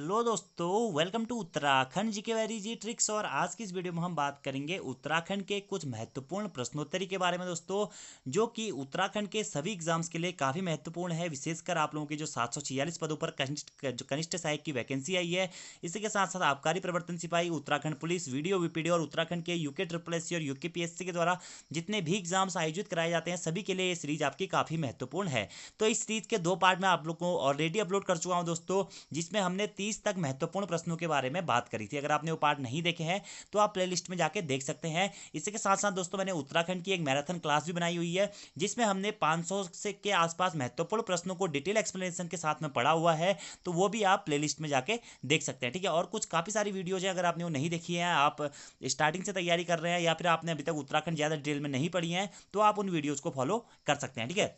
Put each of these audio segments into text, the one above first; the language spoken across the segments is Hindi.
हेलो दोस्तों, welcome to Uttarakhand GK very जी ट्रिक्स। और आज की इस वीडियो में हम बात करेंगे उत्तराखंड के कुछ महत्वपूर्ण प्रश्नोत्तरी के बारे में दोस्तों, जो कि उत्तराखंड के सभी एग्जाम्स के लिए काफ़ी महत्वपूर्ण है। विशेषकर आप लोगों की जो 746 पदों पर कनिष्ठ सहायक की वैकेंसी आई है। इसी के साथ साथ आबकारी प्रवर्तन सिपाही, उत्तराखंड पुलिस, वीडियो वीपीडी और उत्तराखंड के यूके ट्रिपल एस और यूके पीएससी के द्वारा जितने भी एग्जाम्स आयोजित कराए जाते हैं, सभी के लिए ये सीरीज आपकी काफ़ी महत्वपूर्ण है। तो इस सीरीज के 2 पार्ट में आप लोग को ऑलरेडी अपलोड कर चुका हूँ दोस्तों, जिसमें हमने 30 तक महत्वपूर्ण प्रश्नों के बारे में बात करी थी। अगर आपने वो पार्ट नहीं देखे हैं तो आप प्लेलिस्ट में जाके देख सकते हैं। इसी के साथ साथ दोस्तों मैंने उत्तराखंड की एक मैराथन क्लास भी बनाई हुई है, जिसमें हमने 500 से के आसपास महत्वपूर्ण प्रश्नों को डिटेल एक्सप्लेनेशन के साथ में पढ़ा हुआ है। तो वो भी आप प्लेलिस्ट में जाके देख सकते हैं, ठीक है। और कुछ काफ़ी सारी वीडियोज है, अगर आपने वो नहीं देखी है, आप स्टार्टिंग से तैयारी कर रहे हैं या फिर आपने अभी तक उत्तराखंड ज़्यादा डिटेल में नहीं पढ़ी है, तो आप उन वीडियोज़ को फॉलो कर सकते हैं, ठीक है।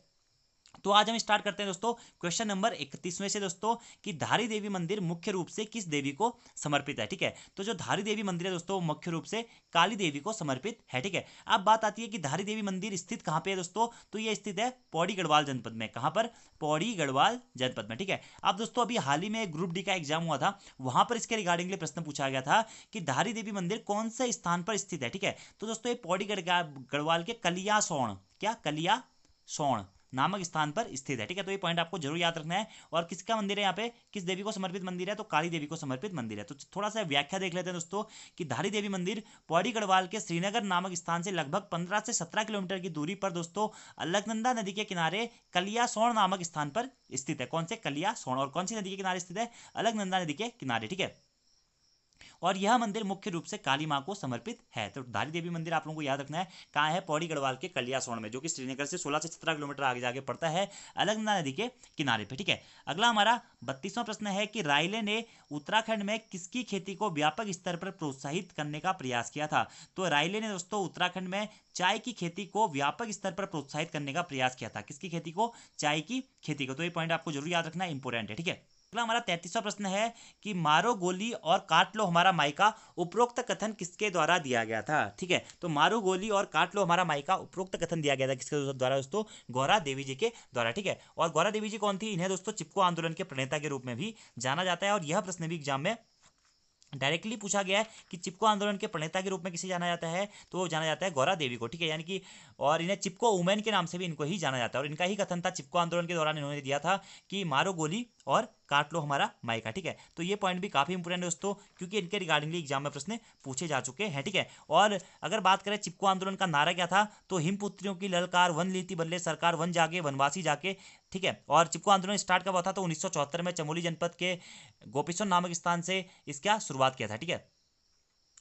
तो आज हम स्टार्ट करते हैं दोस्तों क्वेश्चन नंबर 31 में से दोस्तों, कि धारी देवी मंदिर मुख्य रूप से किस देवी को समर्पित है, ठीक है। तो जो धारी देवी मंदिर है दोस्तों, मुख्य रूप से काली देवी को समर्पित है, ठीक है। अब बात आती है कि धारी देवी मंदिर स्थित कहाँ पे है दोस्तों, तो ये स्थित है पौड़ी गढ़वाल जनपद में। कहाँ पर? पौड़ी गढ़वाल जनपद में, ठीक है। अब दोस्तों अभी हाल ही में ग्रुप डी का एग्जाम हुआ था, वहां पर इसके रिगार्डिंगली प्रश्न पूछा गया था कि धारी देवी मंदिर कौन से स्थान पर स्थित है, ठीक है। तो दोस्तों ये पौड़ी गढ़वाल के कलियासोण, क्या कलियासोण नामक स्थान पर स्थित है, ठीक है। तो ये पॉइंट आपको जरूर याद रखना है। और किसका मंदिर है यहाँ पे, किस देवी को समर्पित मंदिर है, तो काली देवी को समर्पित मंदिर है। तो थोड़ा सा व्याख्या देख लेते हैं दोस्तों, कि धारी देवी मंदिर पौड़ी गढ़वाल के श्रीनगर नामक स्थान से लगभग 15 से 17 किलोमीटर की दूरी पर दोस्तों अलकनंदा नदी के किनारे कलियासोण नामक स्थान पर स्थित है। कौन से? कलियासोण। और कौन सी नदी के किनारे स्थित है? अलकनंदा नदी के किनारे, ठीक है। और यह मंदिर मुख्य रूप से काली मां को समर्पित है। तो धारी देवी मंदिर आप लोगों को याद रखना है कहाँ है, पौड़ी गढ़वाल के कलियासोण में, जो कि श्रीनगर से 16 से 17 किलोमीटर आगे जाके पड़ता है, अलकनंदा नदी के किनारे पे, ठीक है। अगला हमारा 32वां प्रश्न है कि रायले ने उत्तराखंड में किसकी खेती को व्यापक स्तर पर प्रोत्साहित करने का प्रयास किया था। तो रायले ने दोस्तों उत्तराखंड में चाय की खेती को व्यापक स्तर पर प्रोत्साहित करने का प्रयास किया था। किसकी खेती को? चाय की खेती को। तो ये पॉइंट आपको जरूर याद रखना, इंपोर्टेंट है, ठीक है। अगला हमारा 33वां प्रश्न है कि मारो गोली और काट लो हमारा मायका उपरोक्त कथन किसके द्वारा दिया गया था, ठीक है। तो मारो गोली और काट लो हमारा मायका उपरोक्त कथन दिया गया था किसके द्वारा दोस्तों? गौरा देवी जी के द्वारा, ठीक है। और गौरा देवी जी कौन थी? इन्हें दोस्तों चिपको आंदोलन के प्रणेता के रूप में भी जाना जाता है। और यह प्रश्न भी एग्जाम में डायरेक्टली पूछा गया है कि चिपको आंदोलन के प्रणेता के रूप में किसे जाना जाता है, तो जाना जाता है गौरा देवी को, ठीक है। यानी कि और इन्हें चिपको वुमेन के नाम से भी इनको ही जाना जाता है। और इनका ही कथन था चिपको आंदोलन के दौरान, इन्होंने दिया था कि मारो गोली और काट लो हमारा मायका, ठीक है। तो ये पॉइंट भी काफी इंपोर्टेंट है दोस्तों, क्योंकि इनके रिगार्डिंगली एग्जाम में प्रश्न पूछे जा चुके हैं, ठीक है। और अगर बात करें चिपको आंदोलन का नारा क्या था, तो हिमपुत्रियों की ललकार, वन लीती बदले सरकार, वन जागे वनवासी जाके, ठीक है। और चिपको आंदोलन स्टार्ट कब हुआ था, तो 1974 में चमोली जनपद के गोपेश्वर नामक स्थान से इसका शुरुआत किया था, ठीक है।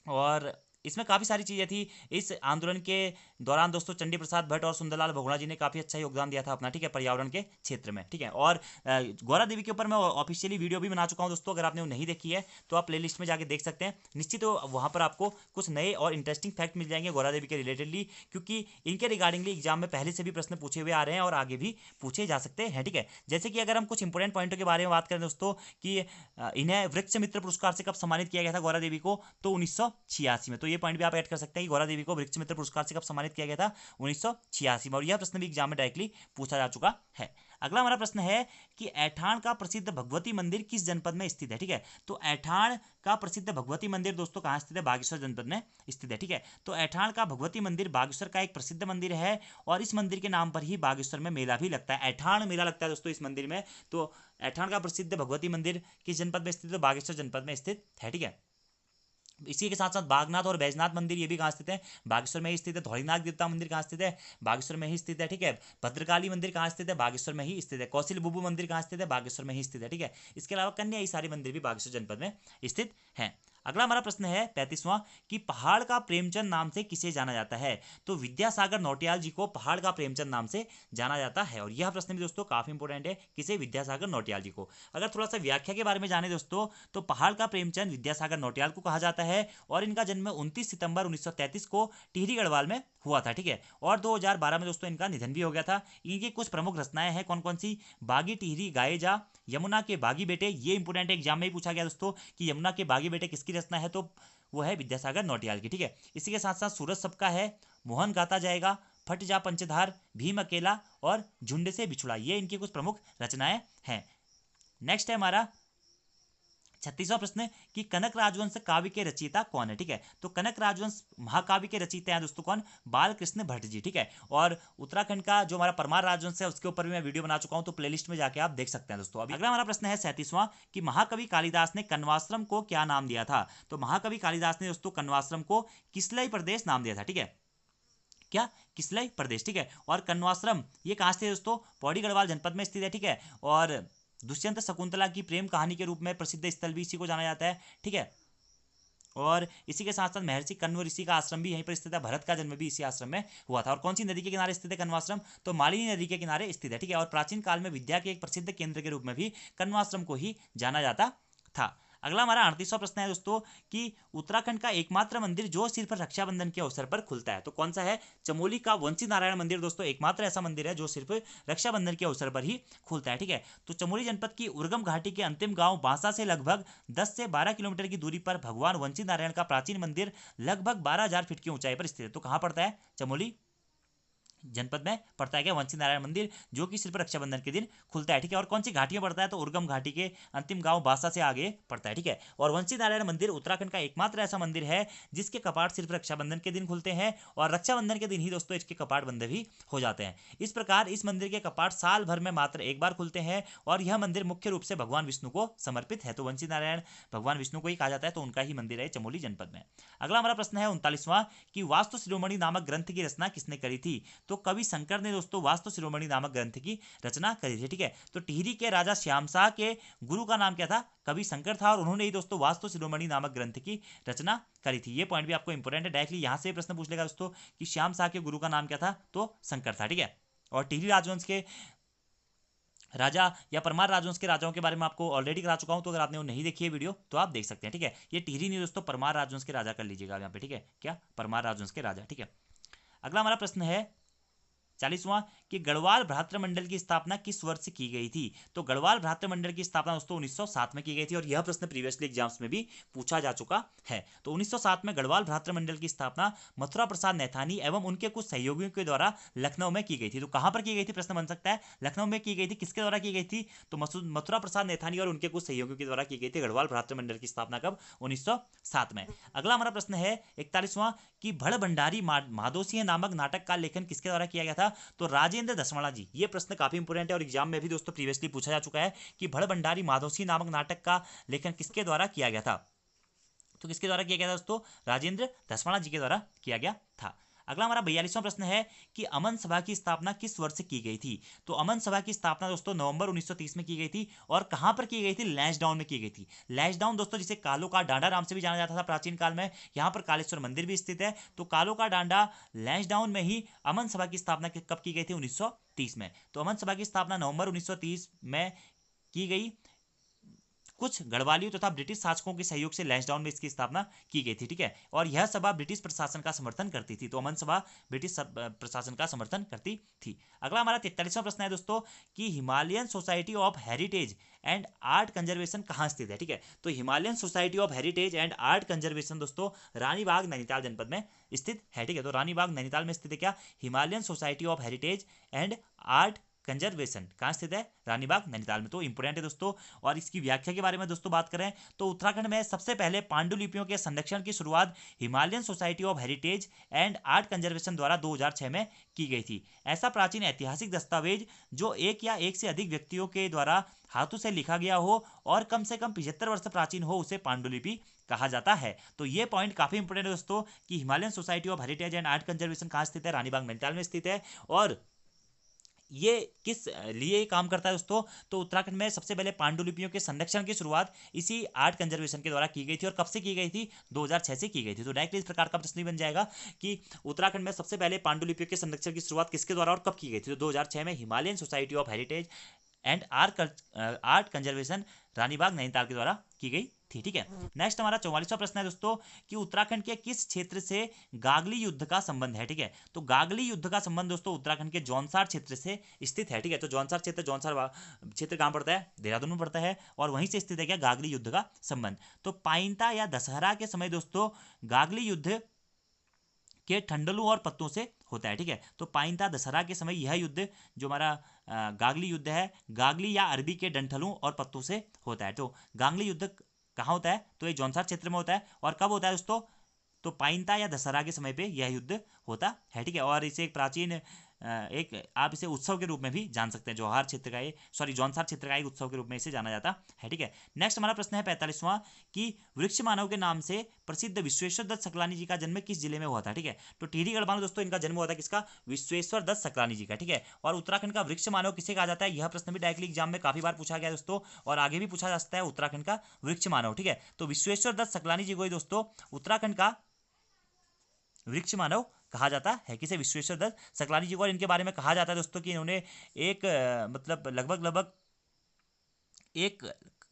और इसमें काफ़ी सारी चीज़ें थी। इस आंदोलन के दौरान दोस्तों चंडी प्रसाद भट्ट और सुंदरलाल बहुगुणा जी ने काफ़ी अच्छा योगदान दिया था अपना, ठीक है, पर्यावरण के क्षेत्र में, ठीक है। और गौरा देवी के ऊपर मैं ऑफिशियली वीडियो भी बना चुका हूं दोस्तों, अगर आपने वो नहीं देखी है तो आप प्लेलिस्ट में जाके देख सकते हैं। निश्चित तो वहाँ पर आपको कुछ नए और इंटरेस्टिंग फैक्ट मिल जाएंगे गौरा देवी के रिलेटेडली, क्योंकि इनके रिगार्डिंगली एग्जाम में पहले से भी प्रश्न पूछे हुए आ रहे हैं और आगे भी पूछे जा सकते हैं, ठीक है। जैसे कि अगर हम कुछ इंपॉर्टेंट पॉइंटों के बारे में बात करें दोस्तों, कि इन्हें वृक्ष मित्र पुरस्कार से कब सम्मानित किया गया था गौरा देवी को, तो 1986 में। तो ये पॉइंट भी आप ऐड कर सकते हैं कि गौरा देवी को वृक्ष मित्र पुरस्कार से कब सम्मानित किया गया था, 1986 में। और यह प्रश्न भी एग्जाम में डायरेक्टली पूछा जा चुका है। अगला हमारा प्रश्न है कि ऐठान का प्रसिद्ध भगवती मंदिर किस जनपद में स्थित है, ठीक है। तो ऐठान का प्रसिद्ध भगवती मंदिर दोस्तों कहाँ स्थित है? बागेश्वर जनपद में स्थित है, ठीक है। तो ऐठान का भगवती मंदिर बागेश्वर का एक प्रसिद्ध मंदिर है, और इस मंदिर के नाम पर ही बागेश्वर में मेला भी लगता है। ऐठान मेला लगता है दोस्तों इस मंदिर में। तो ऐठान का प्रसिद्ध भगवती मंदिर किस जनपद में स्थित है? तो बागेश्वर जनपद में स्थित है, ठीक है। इसी के साथ साथ बागनाथ और बैजनाथ मंदिर ये भी कहाँ स्थित है? बागेश्वर में ही स्थित है। धौलीनाथ देवता मंदिर कहाँ स्थित है? बागेश्वर में ही स्थित है, ठीक है। भद्रकाली मंदिर कहाँ स्थित है? बागेश्वर में ही स्थित है। कौशिल बुबू मंदिर कहाँ स्थित है? बागेश्वर में ही स्थित है, ठीक है। इसके अलावा कन्या, ये सारे मंदिर भी बागेश्वर जनपद में स्थित हैं। अगला हमारा प्रश्न है 35वां, कि पहाड़ का प्रेमचंद नाम से किसे जाना जाता है। तो विद्यासागर नौटियाल जी को पहाड़ का प्रेमचंद नाम से जाना जाता है। और यह प्रश्न भी दोस्तों काफी इंपोर्टेंट है, किसे? विद्यासागर नौटियाल जी को। अगर थोड़ा सा व्याख्या के बारे में जाने दोस्तों, तो पहाड़ का प्रेमचंद विद्यासागर नौटियाल को कहा जाता है, और इनका जन्म 29 सितंबर 1933 को टिहरी गढ़वाल में हुआ था, ठीक है। और 2012 में दोस्तों इनका निधन भी हो गया था। इनकी कुछ प्रमुख रचनाएं हैं, कौन कौन सी? बागी टिहरी गाए जा, यमुना के बागी बेटे, ये इंपोर्टेंट एग्जाम में ही पूछा गया दोस्तों कि यमुना के बागी बेटे किसकी रचना है, तो वो है विद्यासागर नौटियाल की, ठीक है। इसी के साथ साथ सूरज सबका है, मोहन गाता जाएगा, फट जा पंचधार, भीम अकेला और झुंड से बिछुड़ा, ये इनकी कुछ प्रमुख रचनाएं हैं। नेक्स्ट है हमारा 36वां प्रश्न कि कनक राजवंश काव्य के रचयिता कौन है। ठीक है, तो कनक राजवंश महाकाव्य के रचयिता हैं दोस्तों कौन, बालकृष्ण भट्ट जी। ठीक है, और उत्तराखंड का जो हमारा परमार राजवंश है उसके ऊपर भी मैं वीडियो बना चुका हूं, तो प्लेलिस्ट में जाके आप देख सकते हैं दोस्तों। अभी अगला हमारा प्रश्न है 37वां कि महाकवि कालिदास ने कण्वाश्रम को क्या नाम दिया था। तो महाकवि कालिदास ने दोस्तों कण्वाश्रम को किसलई प्रदेश नाम दिया था। ठीक है, क्या, किसलई प्रदेश। ठीक है, और कण्वाश्रम ये कहां से दोस्तों, पौड़ी गढ़वाल जनपद में स्थित है। ठीक है, और दुष्यंत शकुंतला की प्रेम कहानी के रूप में प्रसिद्ध स्थल भी इसी को जाना जाता है। ठीक है, और इसी के साथ साथ महर्षि कण्व ऋषि का आश्रम भी यहीं पर स्थित है। भरत का जन्म भी इसी आश्रम में हुआ था। और कौन सी नदी के किनारे स्थित है कण्वाश्रम, तो मालिनी नदी के किनारे स्थित है। ठीक है, और प्राचीन काल में विद्या के एक प्रसिद्ध केंद्र के रूप में भी कण्वाश्रम को ही जाना जाता था। अगला हमारा 38वां प्रश्न है दोस्तों कि उत्तराखंड का एकमात्र मंदिर जो सिर्फ रक्षाबंधन के अवसर पर खुलता है, तो कौन सा है, चमोली का वंशी नारायण मंदिर दोस्तों एकमात्र ऐसा मंदिर है जो सिर्फ रक्षाबंधन के अवसर पर ही खुलता है। ठीक है, तो चमोली जनपद की उर्गम घाटी के अंतिम गांव बांसा से लगभग 10 से 12 किलोमीटर की दूरी पर भगवान वंशी नारायण का प्राचीन मंदिर लगभग 12,000 फीट की ऊंचाई पर स्थित है। तो कहां पड़ता है, चमोली जनपद में पड़ता है क्या, वंशी नारायण मंदिर, जो कि सिर्फ रक्षाबंधन के दिन खुलता है। ठीक है, और कौन सी घाटी में पड़ता है, तो उर्गम घाटी के अंतिम गांव बासा से आगे पड़ता है। ठीक है, और वंशी नारायण मंदिर उत्तराखंड का एकमात्र ऐसा मंदिर है जिसके कपाट सिर्फ रक्षाबंधन के दिन खुलते हैं, और रक्षाबंधन के दिन ही दोस्तों इसके कपाट बंद भी हो जाते हैं। इस प्रकार इस मंदिर के कपाट साल भर में मात्र एक बार खुलते हैं, और यह मंदिर मुख्य रूप से भगवान विष्णु को समर्पित है। तो वंशी नारायण भगवान विष्णु को ही कहा जाता है, तो उनका ही मंदिर है चमोली जनपद में। अगला हमारा प्रश्न है 39वां कि वास्तु शिरोमणि नामक ग्रंथ की रचना किसने करी थी। तो कवि शंकर ने दोस्तों वास्तु शिरोमणि नामक ग्रंथ की रचना करी थी। ठीक है, तो टिहरी के राजा श्याम शाह के गुरु का नाम क्या था, कवि शंकर था, और उन्होंने ही दोस्तों वास्तु शिरोमणि नामक ग्रंथ की रचना करी थी। ये पॉइंट भी आपको इंपॉर्टेंट है, डायरेक्टली यहां से प्रश्न पूछ लेगा दोस्तों कि श्याम शाह के गुरु का नाम क्या था, तो शंकर था। ठीक है, और टिहरी राजवंश के राजा या परमार राजवंश के राजाओं के बारे में आपको ऑलरेडी करा चुका हूं, तो अगर आपने वो नहीं देखी है वीडियो तो आप देख सकते हैं। ठीक है, ये टिहरी नहीं दोस्तों, परमार राजवंश के राजा कर लीजिएगा यहाँ पे। ठीक है, क्या, परमार राजवंश के राजा। ठीक है, अगला हमारा प्रश्न है 40वां कि गढ़वाल भ्रातृमंडल की स्थापना किस वर्ष की गई थी। तो गढ़वाल भ्रातृमंडल की स्थापना दोस्तों 1907 में की गई थी, और यह प्रश्न प्रीवियसली एग्जाम्स में भी पूछा जा चुका है। तो 1907 में गढ़वाल भ्रातृमंडल की स्थापना मथुरा प्रसाद नैथानी एवं उनके कुछ सहयोगियों के द्वारा लखनऊ में की गई थी। तो कहां पर की गई थी, प्रश्न बन सकता है, लखनऊ में की गई थी। किसके द्वारा की गई थी, तो मथुरा प्रसाद नैथानी और उनके कुछ सहयोगियों के द्वारा की गई थी गढ़वाल भ्रातृमंडल की स्थापना कब, 1907 में। अगला हमारा प्रश्न है 41वां कि भड़ भंडारी माधोसिंह नामक नाटक का लेखन किसके द्वारा किया गया था। तो राजेंद्र दसवाड़ा जी। ये प्रश्न काफी इंपोर्टेंट है और एग्जाम में भी दोस्तों प्रीवियसली पूछा जा चुका है कि भड़ भंडारी माधोसिंह नामक नाटक का लेखन किसके द्वारा किया गया था। तो किसके द्वारा किया गया था दोस्तों, राजेंद्र दसवाड़ा जी के द्वारा किया गया था। अगला हमारा 42वां प्रश्न है कि अमन सभा की स्थापना किस वर्ष की गई थी। तो अमन सभा की स्थापना दोस्तों नवंबर 1930 में की गई थी, और कहां पर की गई थी, लैंसडाउन में की गई थी। लैंसडाउन दोस्तों जिसे कालो का डांडा नाम से भी जाना जाता था प्राचीन काल में, यहां पर कालेश्वर मंदिर भी स्थित है। तो कालो का डांडा लैंसडाउन में ही अमन सभा की स्थापना कब की गई थी, 1930 में। तो अमन सभा की स्थापना नवंबर 1930 में की गई। कुछ गढ़वालियों तथा ब्रिटिश शासकों के सहयोग से लैंसडाउन में इसकी स्थापना की गई थी। ठीक है, और यह सभा ब्रिटिश प्रशासन का समर्थन करती थी। तो अमन सभा ब्रिटिश प्रशासन का समर्थन करती थी। अगला हमारा 43वां प्रश्न है दोस्तों कि Himalayan society of heritage and art conservation कहाँ स्थित है। ठीक है, तो Himalayan society of heritage and art conservation दोस्तों रानीबाग नैनीताल जनपद में स्थित है। ठीक है, तो रानीबाग नैनीताल में स्थित है क्या, Himalayan society of heritage and art conservation कहाँ स्थित है, रानीबाग नैनीताल में। तो इंपोर्टेंट है दोस्तों। और इसकी व्याख्या के बारे में दोस्तों बात करें तो उत्तराखंड में सबसे पहले पांडुलिपियों के संरक्षण की शुरुआत Himalayan society of heritage and art conservation द्वारा 2006 में की गई थी। ऐसा प्राचीन ऐतिहासिक दस्तावेज जो एक या एक से अधिक व्यक्तियों के द्वारा हाथों से लिखा गया हो और कम से कम 75 वर्ष प्राचीन हो उसे पांडुलिपि कहा जाता है। तो ये पॉइंट काफी इंपोर्टेंट है दोस्तों कि Himalayan society of heritage and art conservation कहाँ स्थित है, रानीबाग नैनीताल में स्थित है। और ये किस लिए काम करता है दोस्तों, तो उत्तराखंड में सबसे पहले पांडुलिपियों के संरक्षण की शुरुआत इसी आर्ट कंजर्वेशन के द्वारा की गई थी। और कब से की गई थी, 2006 से की गई थी। तो डायरेक्टली इस प्रकार का प्रश्न बन जाएगा कि उत्तराखंड में सबसे पहले पांडुलिपियों के संरक्षण की शुरुआत किसके द्वारा और कब की गई थी। तो 2006 में Himalayan society of heritage and art conservation Ranibagh Nainital के द्वारा की गई थी। ठीक है, नेक्स्ट हमारा 44वां प्रश्न है दोस्तों कि उत्तराखंड के किस क्षेत्र से गागली युद्ध का संबंध है। ठीक है, तो गागली युद्ध का संबंध दोस्तों उत्तराखंड के जौनसार क्षेत्र से स्थित है। ठीक है, तो जौनसार क्षेत्र कहां पड़ता है, देहरादून में पड़ता है, और वहीं से स्थित है क्या, गागली युद्ध का संबंध। तो पाइंता या दशहरा के समय दोस्तों गागली युद्ध के ठंडलों और पत्तों से होता है। ठीक है, तो पाइंता दशहरा के समय यह युद्ध जो हमारा गागली युद्ध है, गागली या अरबी के डंठलों और पत्तों से होता है। तो गागली युद्ध कहाँ होता है? तो ये जौनसार क्षेत्र में होता है। और कब होता है दोस्तों? तो पाइनता या दशहरा के समय पे यह युद्ध होता है, ठीक है। और इसे एक प्राचीन एक आप इसे उत्सव के रूप में भी जान सकते हैं। जौहर क्षेत्र का ये जौनसार क्षेत्र का एक उत्सव के रूप में इसे जाना जाता है, ठीक है। नेक्स्ट हमारा प्रश्न है 45वां कि वृक्ष मानव के नाम से प्रसिद्ध विश्वेश्वर दत्त सकलानी जी का जन्म किस जिले में हुआ था, ठीक है। तो टिहरी गढ़वाल दोस्तों इनका जन्म हुआ था, किसका? विश्वेश्वर दत्त सकलानी जी का, ठीक है। और उत्तराखंड का वृक्ष मानव किसे कहा जाता है? यह प्रश्न भी डायरेक्टली एग्जाम में काफी बार पूछा गया दोस्तों, और आगे भी पूछा जा सकता है उत्तराखंड का वृक्ष मानव, ठीक है। तो विश्वेश्वर दत्त सकलानी जी को ही दोस्तों उत्तराखंड का वृक्ष मानव कहा जाता है। किसे? विश्वेश्वर दत्त सकलानी जी को। और इनके बारे में कहा जाता है दोस्तों कि इन्होंने एक मतलब लगभग 1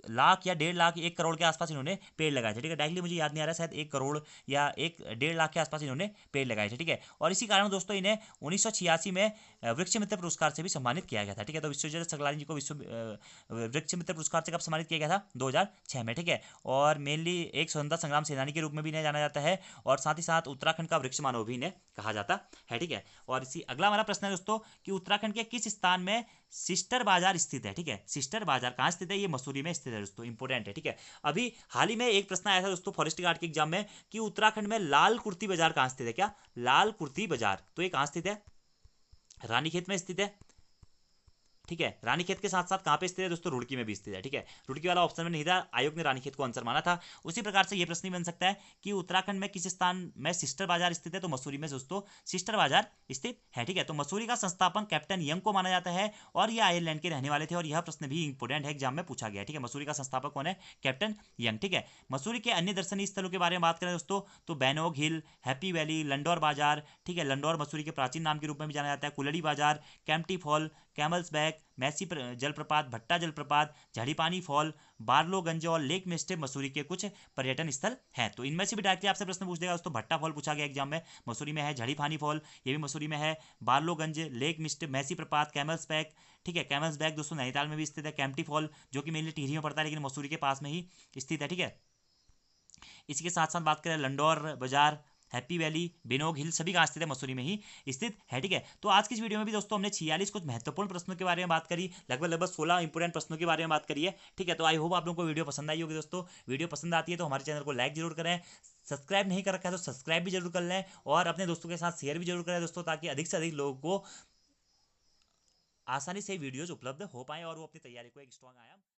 लाख या 1.5 लाख 1 करोड़ के आसपास इन्होंने पेड़ लगाए थे, ठीक है। डायरेक्टली मुझे याद नहीं आ रहा, शायद 1 करोड़ या 1.5 लाख के आसपास इन्होंने पेड़ लगाए थे, ठीक है। और इसी कारण दोस्तों इन्हें 1986 में वृक्ष मित्र पुरस्कार से भी सम्मानित किया गया था, ठीक है। तो विश्वेश्वर सकलानी जी को वृक्ष मित्र पुरस्कार से कब सम्मानित किया गया था? 2006 में, ठीक है। और मेनली एक स्वतंत्रता संग्राम सेनानी के रूप में भी इन्हें जाना जाता है, और साथ ही साथ उत्तराखंड का वृक्ष मानव भी इन्हें कहा जाता है, ठीक है। और इसी अगला हमारा प्रश्न है दोस्तों कि उत्तराखंड के किस स्थान में सिस्टर बाजार स्थित है, ठीक है। सिस्टर बाजार कहाँ स्थित है? ये मसूरी में स्थित है दोस्तों, इंपोर्टेंट है, ठीक है। अभी हाल ही में एक प्रश्न आया था दोस्तों फॉरेस्ट गार्ड के एग्जाम में कि उत्तराखंड में लाल कुर्ती बाजार कहाँ स्थित है? क्या लाल कुर्ती बाजार? तो ये कहाँ स्थित है? रानीखेत में स्थित है, ठीक है। रानीखेत के साथ साथ कहाँ पे स्थित है दोस्तों? रुड़की में भी स्थित है, ठीक है। रुड़की वाला ऑप्शन में नहीं था, आयोग ने रानीखेत को आंसर माना था। उसी प्रकार से ये प्रश्न बन सकता है कि उत्तराखंड में किस स्थान में सिस्टर बाजार स्थित है? तो मसूरी में दोस्तों सिस्टर बाजार स्थित है, ठीक है। तो मसूरी का संस्थापक कैप्टन यंग को माना जाता है, और ये आयरलैंड के रहने वाले थे, और यह प्रश्न भी इंपोर्टेंट है, एग्जाम में पूछा गया, ठीक है। मसूरी का संस्थापक कौन है? कैप्टन यंग, ठीक है। मसूरी के अन्य दर्शनीय स्थलों के बारे में बात करें दोस्तों तो बैनोग हिल, हैप्पी वैली, लंडौर बाजार, ठीक है। लंडौर मसूरी के प्राचीन नाम के रूप में भी जाना जाता है। Kulri Bazaar, Kempty fall, Camel's Back, Mossy जलप्रपात, भट्टा जलप्रपात, झाड़ीपानी फॉल, बार्लोगंज और लेक मिस्टे मसूरी के कुछ पर्यटन स्थल हैं। तो इनमें से भी डायरेक्टली आपसे प्रश्न पूछ देगा दोस्तों। भट्टा फॉल पूछा गया एग्जाम में, मसूरी में है। झाड़ीपानी फॉल, ये भी मसूरी में है। बार्लोगंज, लेक मिस्टे, मैसी प्रपात, कैमल्स बैक, ठीक है। कैमल्स बैक दोस्तों नैनीताल में भी स्थित है। कैम्पटी फॉल जो कि मेनली टिहरी में पड़ता है, लेकिन मसूरी के पास में ही स्थित है, ठीक है। इसी के साथ साथ बात करें लंडौर बाजार, हैप्पी वैली, बिनोग हिल, सभी कहाँ स्थित है? मसूरी में ही स्थित है, ठीक है। तो आज की इस वीडियो में भी दोस्तों हमने 46 कुछ महत्वपूर्ण प्रश्नों के बारे में बात करी, लगभग 16 इंपोर्टेंट प्रश्नों के बारे में बात करी है, ठीक है। तो आई होप आप लोगों को वीडियो पसंद आई होगी दोस्तों। वीडियो पसंद आती है तो हमारे चैनल को लाइक जरूर करें, सब्सक्राइब नहीं कर रखा है तो सब्सक्राइब भी जरूर कर लें, और अपने दोस्तों के साथ शेयर भी जरूर करें दोस्तों, ताकि अधिक से अधिक लोगों को आसानी से वीडियोज उपलब्ध हो पाए और वो अपनी तैयारी को एक स्ट्रॉन्ग आयाम